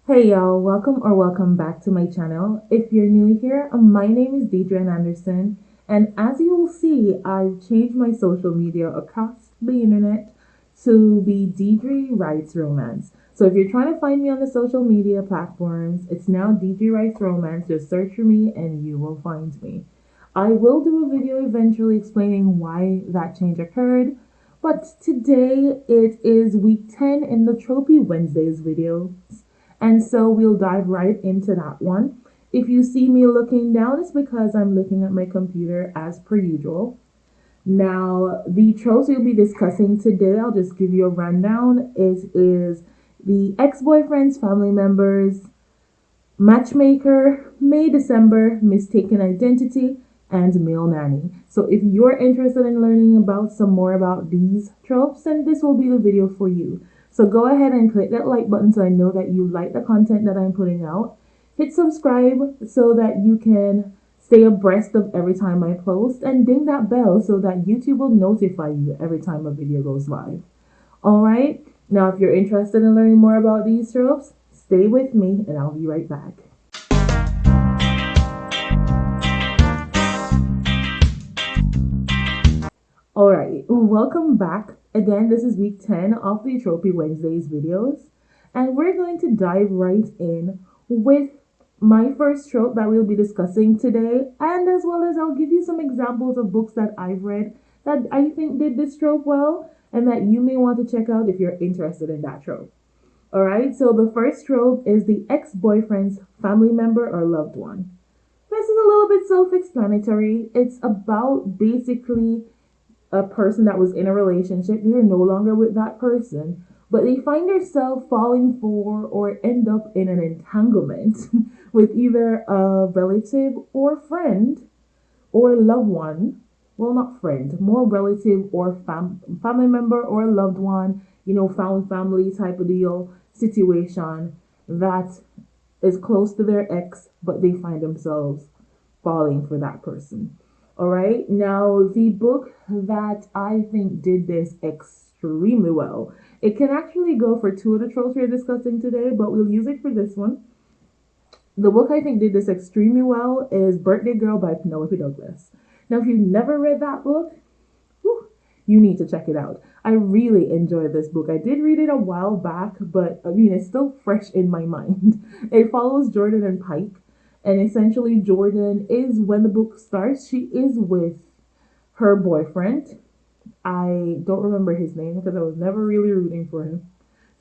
Hey y'all, welcome back to my channel. If you're new here, my name is Deidre Anderson, and as you will see, I've changed my social media across the internet to be Deidre Writes Romance. So if you're trying to find me on the social media platforms, it's now Deidre Writes Romance. Just search for me and you will find me. I will do a video eventually explaining why that change occurred, but today it is week 10 in the Tropey Wednesdays video. And so we'll dive right into that one. If you see me looking down, it's because I'm looking at my computer as per usual. Now, the tropes we'll be discussing today, I'll just give you a rundown. It is the ex boyfriend's family members, matchmaker, May December, mistaken identity, and male nanny. So if you're interested in learning about some more about these tropes, then this will be the video for you. So go ahead and click that like button so I know that you like the content that I'm putting out. Hit subscribe so that you can stay abreast of every time I post, and ding that bell so that YouTube will notify you every time a video goes live. Alright, now if you're interested in learning more about these tropes, stay with me and I'll be right back. Alright, welcome back. Again, this is week 10 of the Tropey Wednesdays videos, and we're going to dive right in with my first trope that we'll be discussing today, and as well as I'll give you some examples of books that I've read that I think did this trope well, and that you may want to check out if you're interested in that trope. Alright, so the first trope is the ex-boyfriend's family member or loved one. This is a little bit self-explanatory. It's about basically a person that was in a relationship, they're no longer with that person, but they find themselves falling for or end up in an entanglement with either a relative or friend or loved one. Well, not friend, more relative or family member or loved one, found family type of deal situation that is close to their ex, but they find themselves falling for that person. All right. Now, the book that I think did this extremely well, it can actually go for two of the tropes we're discussing today, but we'll use it for this one. The book I think did this extremely well is Birthday Girl by Penelope Douglas. Now, if you've never read that book, whew, you need to check it out. I really enjoyed this book. I did read it a while back, but I mean, it's still fresh in my mind. It follows Jordan and Pike, and essentially, Jordan is, when the book starts, she is with her boyfriend. I don't remember his name because I was never really rooting for him.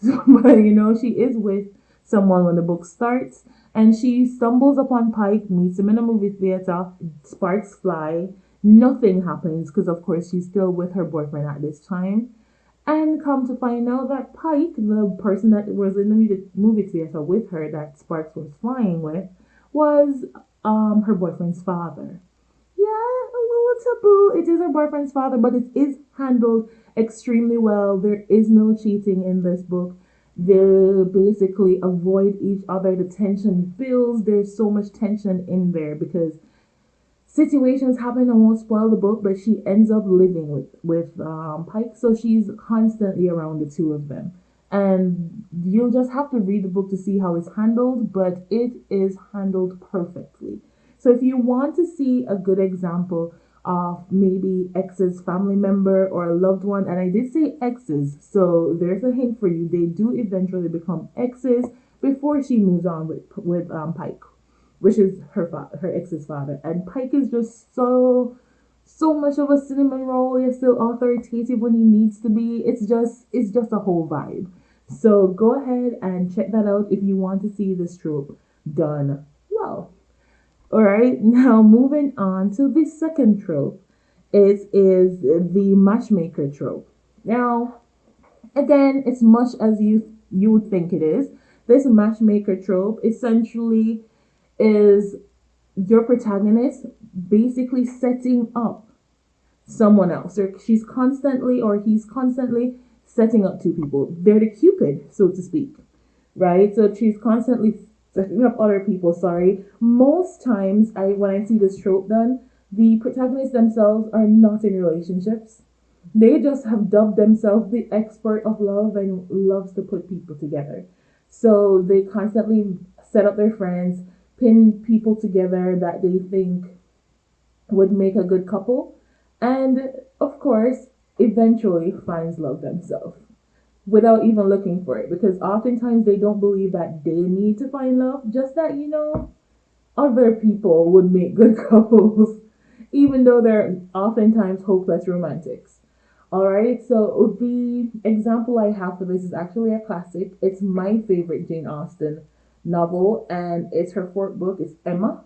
So, but she is with someone when the book starts, and she stumbles upon Pike, meets him in a movie theater, sparks fly, nothing happens because, of course, she's still with her boyfriend at this time. And come to find out that Pike, the person that was in the movie theater with her that Sparks was flying with, was her boyfriend's father. Yeah, a little taboo. It is her boyfriend's father, but it is handled extremely well. There is no cheating in this book. They basically avoid each other. The tension builds. There's so much tension in there because situations happen. I won't spoil the book, but she ends up living with Pike, so she's constantly around the two of them. And you'll just have to read the book to see how it's handled, but it is handled perfectly. So if you want to see a good example of maybe ex's family member or a loved one, and I did say exes, so there's a hint for you. They do eventually become exes before she moves on with Pike, which is her ex's father. And Pike is just so much of a cinnamon roll. He's still authoritative when he needs to be. It's just a whole vibe. So go ahead and check that out if you want to see this trope done well. All right, now moving on to the second trope. It is the matchmaker trope. Now, again, it's much as you would think it is. This matchmaker trope essentially is your protagonist basically setting up someone else, or she's constantly or he's constantly setting up two people. They're the cupid, so to speak, right? So she's constantly setting up other people. Sorry, most times when I see this trope done, the protagonists themselves are not in relationships. They just have dubbed themselves the expert of love and loves to put people together. So they constantly set up their friends, pin people together that they think would make a good couple, and of course, eventually finds love themselves without even looking for it, because oftentimes they don't believe that they need to find love, just that, other people would make good couples, even though they're oftentimes hopeless romantics. All right, so the example I have for this is actually a classic. It's my favorite Jane Austen novel, and it's her fourth book. It's Emma.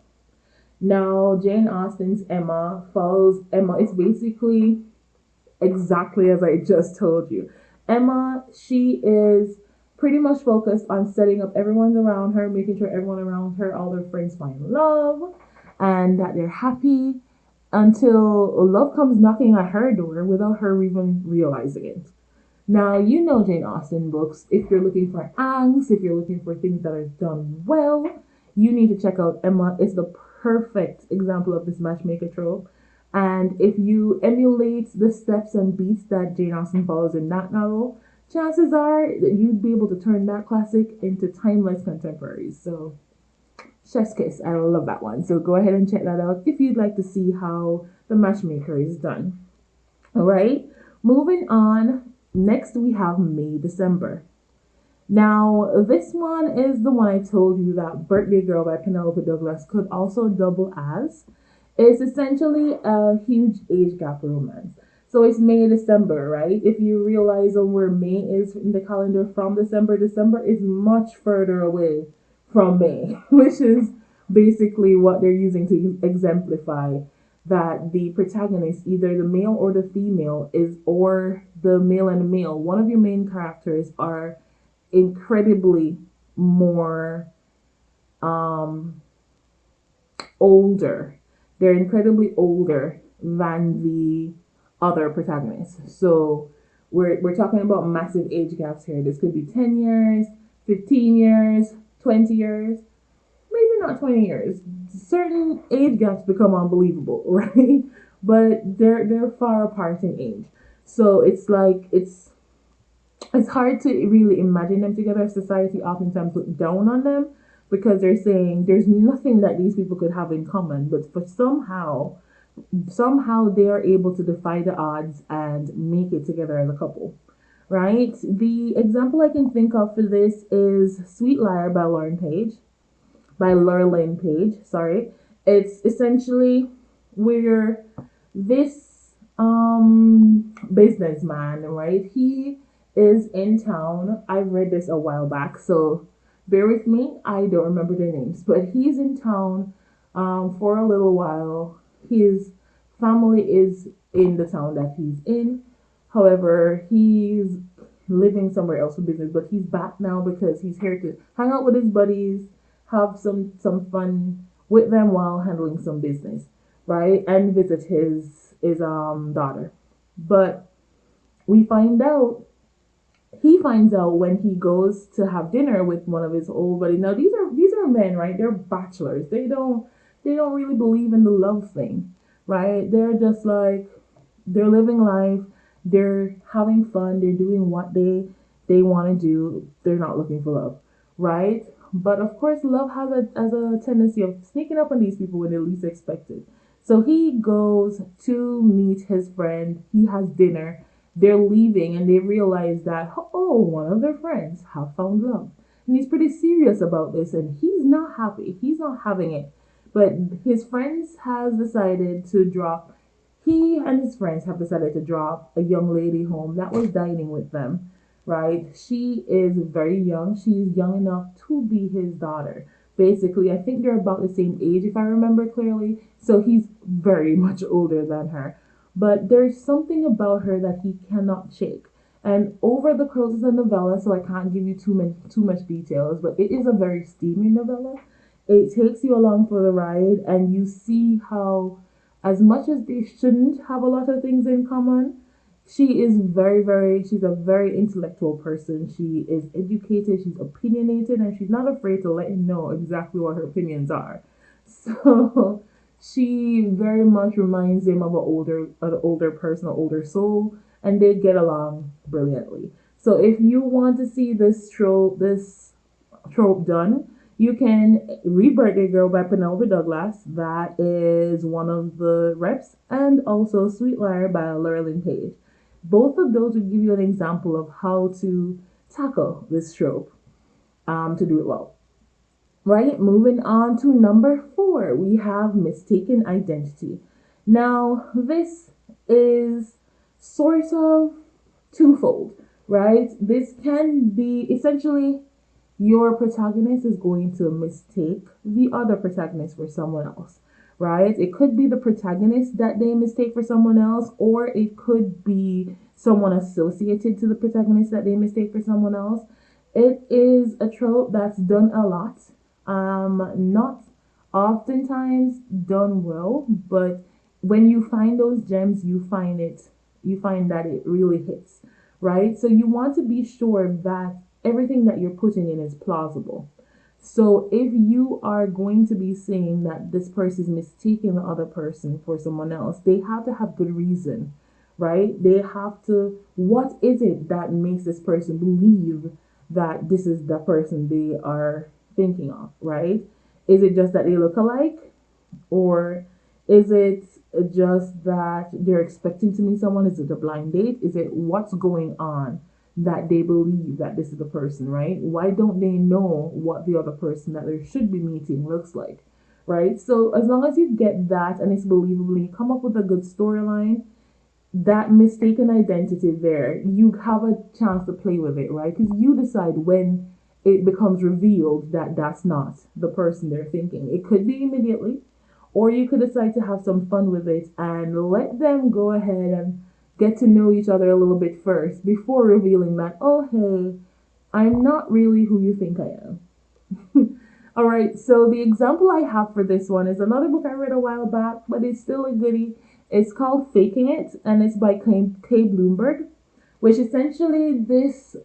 Now, Jane Austen's Emma follows Emma. It's basically exactly as I just told you. Emma, she is pretty much focused on setting up everyone around her, making sure everyone around her, all their friends find love and that they're happy until love comes knocking at her door without her even realizing it. Now, you know Jane Austen books. If you're looking for angst, if you're looking for things that are done well, you need to check out Emma. It's the perfect example of this matchmaker trope. And if you emulate the steps and beats that Jane Austen follows in that novel, chances are that you'd be able to turn that classic into timeless contemporaries. So, chef's kiss. I love that one. So go ahead and check that out if you'd like to see how the matchmaker is done. All right. Moving on. Next, we have May December. Now, this one is the one I told you that Birthday Girl by Penelope Douglas could also double as. It's essentially a huge age gap romance. So it's May, December, right? If you realize on where May is in the calendar from December, December is much further away from May, which is basically what they're using to exemplify that the protagonist, either the male or the female, is or the male and the male, one of your main characters are incredibly more um older. They're incredibly older than the other protagonists. So we're talking about massive age gaps here. This could be 10 years, 15 years, 20 years, maybe not 20 years. Certain age gaps become unbelievable, right? But they're far apart in age. So it's like it's hard to really imagine them together. Society oftentimes look down on them because they're saying there's nothing that these people could have in common, but for somehow they are able to defy the odds and make it together as a couple, right? The example I can think of for this is Sweet Liar by Lurlane Page, sorry. It's essentially where this businessman, right? He is in town. I read this a while back, so bear with me. I don't remember their names, but he's in town for a little while. His family is in the town that he's in. However, he's living somewhere else for business, but he's back now because he's here to hang out with his buddies, have some fun with them while handling some business, right? And visit his daughter. But we find out he finds out when he goes to have dinner with one of his old buddies. Now these are men, right? They're bachelors. They don't really believe in the love thing, right? They're just like they're living life, they're having fun, they're doing what they want to do. They're not looking for love, right? But of course, love has a tendency of sneaking up on these people when they least expect it. So he goes to meet his friend. He has dinner. They're leaving and they realize that, oh, one of their friends have found love. And he's pretty serious about this and he's not happy. He's not having it. But his friends has decided to drop he and his friends have decided to drop a young lady home that was dining with them, right? She is very young. She's young enough to be his daughter. Basically, I think they're about the same age, if I remember clearly. So he's very much older than her. But there's something about her that he cannot shake. And over the course of the novella, so I can't give you too much details, but it is a very steamy novella. It takes you along for the ride, and you see how, as much as they shouldn't have a lot of things in common, she is she's a very intellectual person. She is educated, she's opinionated, and she's not afraid to let him know exactly what her opinions are. So she very much reminds him of an older person, an older soul, and they get along brilliantly. So if you want to see this trope, this trope done. You can read Birthday Girl by Penelope Douglas. That is one of the reps. And also Sweet Liar by Laurelyn Page. Both of those would give you an example of how to tackle this trope to do it well. Right, moving on to number 4, we have mistaken identity. Now, this is sort of twofold, right? This can be essentially your protagonist is going to mistake the other protagonist for someone else, right? It could be the protagonist that they mistake for someone else, or it could be someone associated to the protagonist that they mistake for someone else. It is a trope that's done a lot, not oftentimes done well, but when you find those gems, you find that it really hits, right? So you want to be sure that everything that you're putting in is plausible. So if you are going to be saying that this person is mistaking the other person for someone else, they have to have good reason, right? They have to, what is it that makes this person believe that this is the person they are thinking of, right? Is it just that they look alike? Or is it just that they're expecting to meet someone? Is it a blind date? Is it what's going on that they believe that this is the person, right? Why don't they know what the other person that they should be meeting looks like, right? So as long as you get that and it's believable, you come up with a good storyline, that mistaken identity there, you have a chance to play with it, right? Because you decide when it becomes revealed that that's not the person they're thinking. It could be immediately, or you could decide to have some fun with it and let them go ahead and get to know each other a little bit first before revealing that, oh, hey, I'm not really who you think I am. All right, so the example I have for this one is another book I read a while back, but it's still a goodie. It's called Faking It, and it's by Kay Bloomberg, which essentially this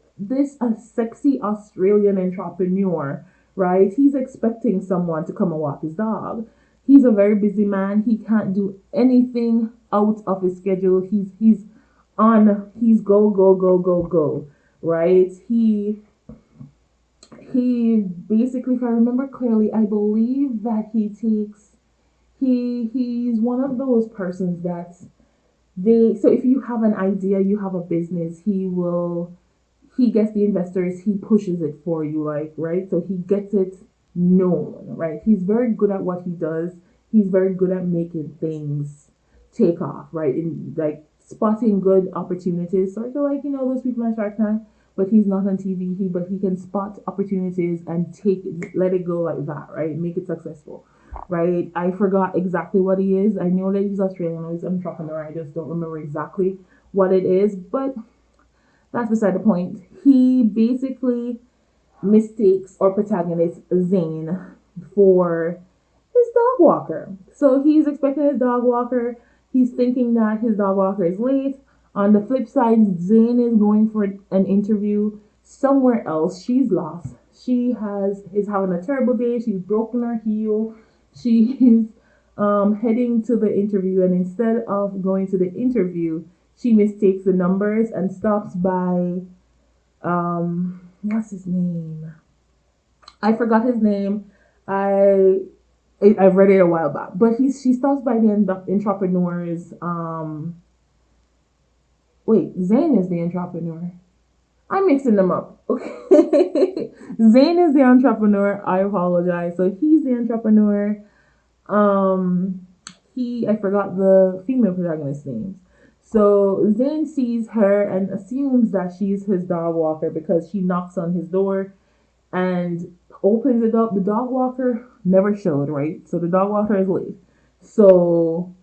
a sexy Australian entrepreneur, right? He's expecting someone to come and walk his dog. He's a very busy man. He can't do anything out of his schedule. He's go go go go go, right? He basically, if I remember clearly, I believe that he's one of those persons that they, so if you have an idea, you have a business, he gets the investors, he pushes it for you, like, right? So he gets it known, right? He's very good at what he does. He's very good at making things take off, right? In like spotting good opportunities, sort of like, you know, those people on Shark Tank, but he's not on TV. But he can spot opportunities and let it go like that, right? Make it successful, right? I forgot exactly what he is. I know that he's Australian. He's an entrepreneur. I just don't remember exactly what it is, but that's beside the point. He basically mistakes our protagonist Zane for his dog walker. So he's expecting his dog walker. He's thinking that his dog walker is late. On the flip side, Zane is going for an interview somewhere else. She's lost. Is having a terrible day. She's broken her heel. She's heading to the interview, and instead of going to the interview, she mistakes the numbers and stops by what's his name? I forgot his name. I've read it a while back, but she stops by the entrepreneurs. Wait, Zane is the entrepreneur. I'm mixing them up. Okay, Zane is the entrepreneur. I apologize. So he's the entrepreneur. I forgot the female protagonist's name. So Zane sees her and assumes that she's his dog walker because she knocks on his door and opens it up. The dog walker never showed, right? So the dog walker is late. So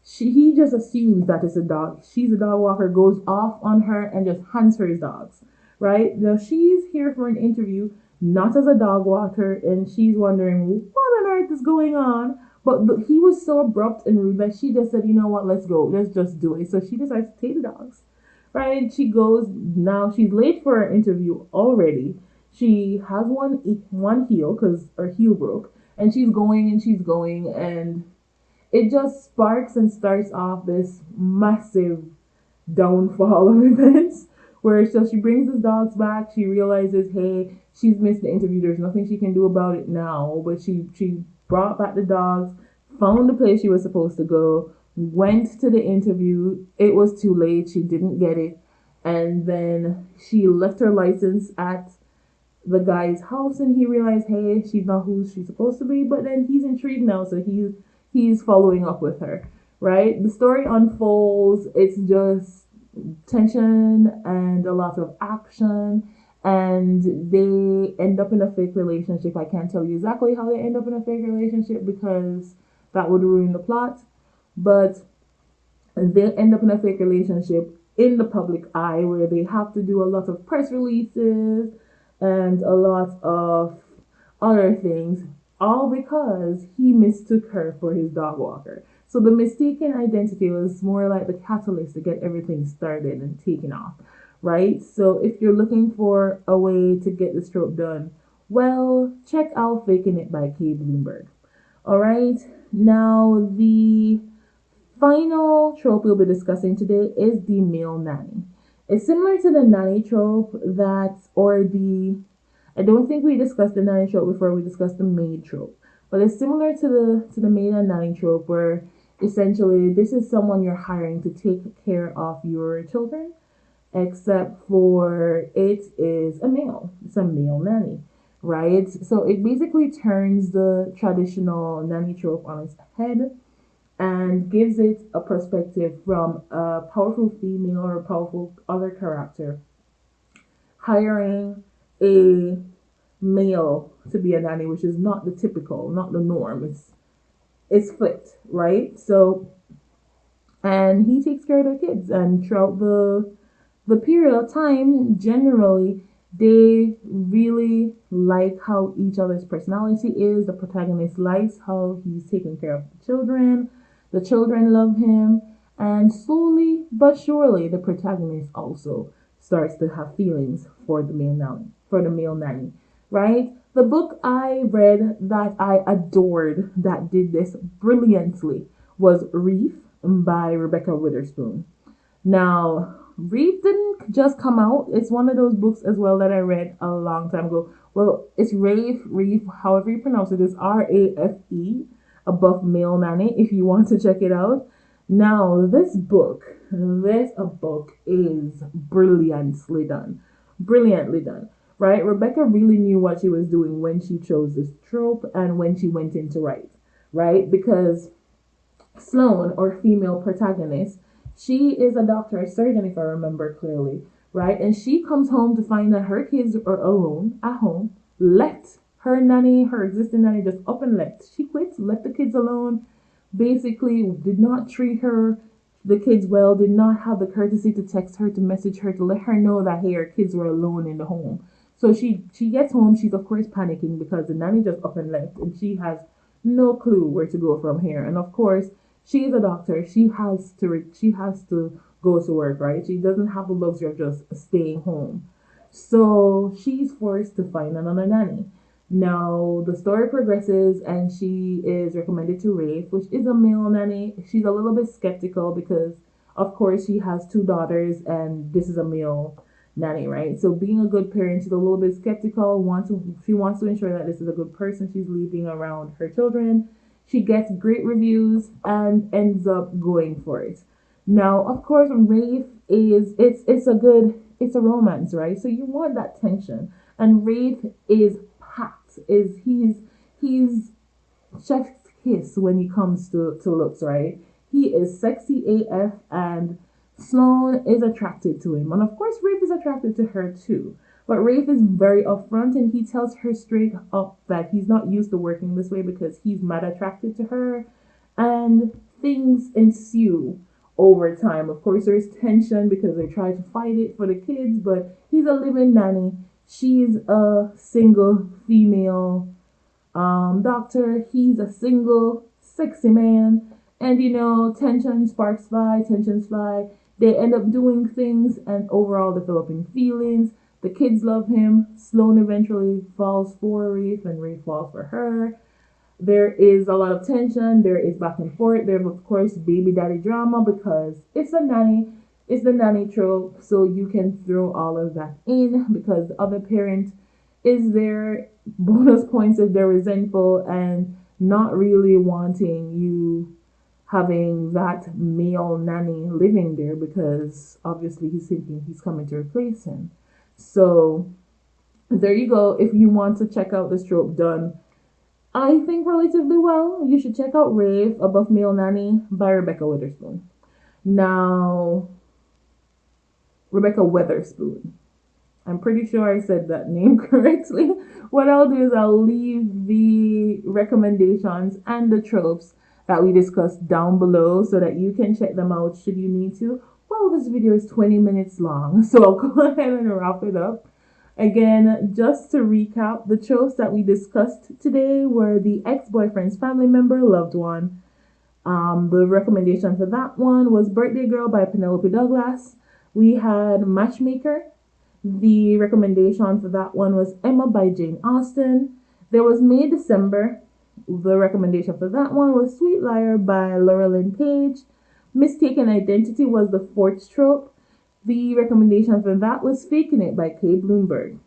he just assumes that it's a dog. She's a dog walker, goes off on her and just hands her his dogs, right? Now she's here for an interview, not as a dog walker, and she's wondering what on earth is going on. But he was so abrupt and rude that she just said, you know what, let's go. Let's just do it. So she decides to take the dogs, right? She goes, now she's late for her interview already. She has one heel because her heel broke. And she's going and it just sparks and starts off this massive downfall of events where so she brings his dogs back. She realizes, hey, she's missed the interview. There's nothing she can do about it now. But she brought back the dogs, found the place she was supposed to go, went to the interview. It was too late. She didn't get it. And then she left her license at the guy's house, and he realized, hey, she's not who she's supposed to be. But then he's intrigued now, so he's following up with her. Right? The story unfolds. It's just tension and a lot of action, and they end up in a fake relationship. I can't tell you exactly how they end up in a fake relationship because that would ruin the plot, but they end up in a fake relationship in the public eye where they have to do a lot of press releases and a lot of other things, all because he mistook her for his dog walker. So the mistaken identity was more like the catalyst to get everything started and taken off, right? So if you're looking for a way to get this trope done, well, check out Faking It by Kay Bloomberg. All right, now the final trope we'll be discussing today is the male nanny. It's similar to the nanny trope I don't think we discussed the nanny trope before we discussed the maid trope, but it's similar to the maid and nanny trope where essentially this is someone you're hiring to take care of your children, except for it is a male. It's a male nanny, right? So it basically turns the traditional nanny trope on its head and gives it a perspective from a powerful female or a powerful other character hiring a male to be a nanny, which is not the typical, not the norm. It's flipped, right? So, and he takes care of their kids, and throughout the period of time, generally they really like how each other's personality is. The protagonist likes how he's taking care of the children. The children love him, and slowly but surely, the protagonist also starts to have feelings for the male nanny, right? The book I read that I adored that did this brilliantly was Reef by Rebecca Witherspoon. Now, Reef didn't just come out. It's one of those books as well that I read a long time ago. Well, it's Reef, however you pronounce it, is Rafe, above male nanny, if you want to check it out. Now, this book is brilliantly done. Brilliantly done. Right? Rebecca really knew what she was doing when she chose this trope and when she went in to write. Right? Because Sloane, or female protagonist, she is a doctor, a surgeon, if I remember clearly, right? And she comes home to find that her kids are alone at home, left her nanny, her existing nanny, just up and left. She quit, left the kids alone, basically did not treat the kids well, did not have the courtesy to text her, to message her, to let her know that, hey, her kids were alone in the home. So she gets home, she's of course panicking because the nanny just up and left, and she has no clue where to go from here. And of course, she is a doctor. She has to go to work, right? She doesn't have the luxury of just staying home. So she's forced to find another nanny. Now the story progresses and she is recommended to Rafe, which is a male nanny. She's a little bit skeptical because of course she has two daughters and this is a male nanny, right? So being a good parent, she's a little bit skeptical, she wants to ensure that this is a good person she's leaving around her children. She gets great reviews and ends up going for it. Now, of course, Rafe is it's a romance, right? So you want that tension. And Rafe is packed. He's chef's kiss when he comes to looks, right? He is sexy AF, and Sloane is attracted to him. And of course, Rafe is attracted to her too. But Rafe is very upfront and he tells her straight up that he's not used to working this way because he's mad attracted to her. And things ensue over time. Of course, there's tension because they try to fight it for the kids, but he's a living nanny. She's a single female doctor. He's a single sexy man. And tensions fly. They end up doing things and overall developing feelings. The kids love him. Sloane eventually falls for Rafe and Rafe falls for her. There is a lot of tension. There is back and forth. There's of course baby daddy drama because it's a nanny. It's the nanny trope. So you can throw all of that in because the other parent Is there bonus points if they're resentful and not really wanting you having that male nanny living there because obviously he's thinking he's coming to replace him. So there you go. If you want to check out this trope done, I think relatively well, you should check out Rave Above Male Nanny by Rebecca Witherspoon. Now, Rebecca Weatherspoon. I'm pretty sure I said that name correctly. What I'll do is I'll leave the recommendations and the tropes that we discussed down below so that you can check them out should you need to. Well, this video is 20 minutes long, so I'll go ahead and wrap it up. Again, just to recap, the tropes that we discussed today were the ex-boyfriend's family member, loved one. The recommendation for that one was Birthday Girl by Penelope Douglas. We had Matchmaker. The recommendation for that one was Emma by Jane Austen. There was May December. The recommendation for that one was Sweet Liar by Laura Lynn Page. Mistaken Identity was the fourth trope. The recommendation for that was Faking It by Kay Bloomberg.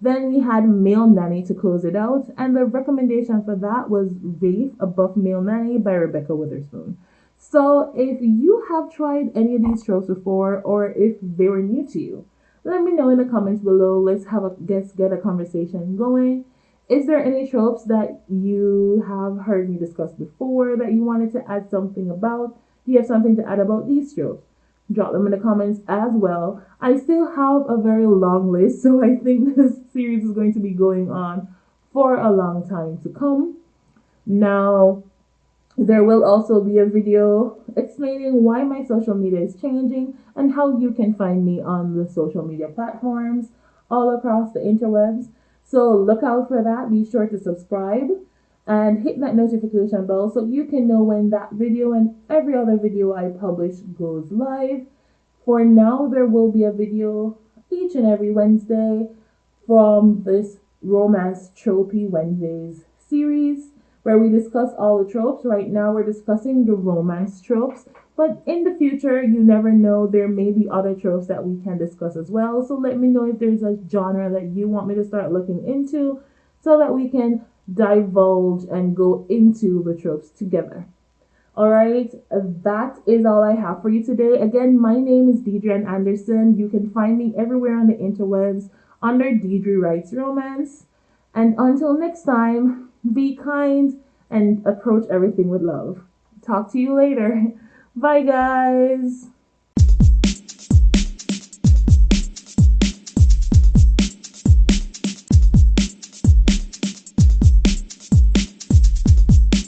Then we had Male Nanny to close it out, and the recommendation for that was Wraith Above Male Nanny by Rebecca Witherspoon. So if you have tried any of these tropes before, or if they were new to you, let me know in the comments below. Let's get a conversation going. Is there any tropes that you have heard me discuss before that you wanted to add something about? Do you have something to add about these tropes? Drop them in the comments as well. I still have a very long list, so I think this series is going to be going on for a long time to come. Now, there will also be a video explaining why my social media is changing and how you can find me on the social media platforms all across the interwebs. So look out for that. Be sure to subscribe and hit that notification bell so you can know when that video and every other video I publish goes live. For now, there will be a video each and every Wednesday from this Romance Tropey Wednesdays series where we discuss all the tropes. Right now, we're discussing the romance tropes, but in the future, you never know, there may be other tropes that we can discuss as well. So let me know if there's a genre that you want me to start looking into so that we can divulge and go into the tropes together. All right, that is all I have for you today. Again, my name is Deidre Anderson. You can find me everywhere on the interwebs under Deidre Writes Romance. And until next time, be kind and approach everything with love. Talk to you later. Bye, guys.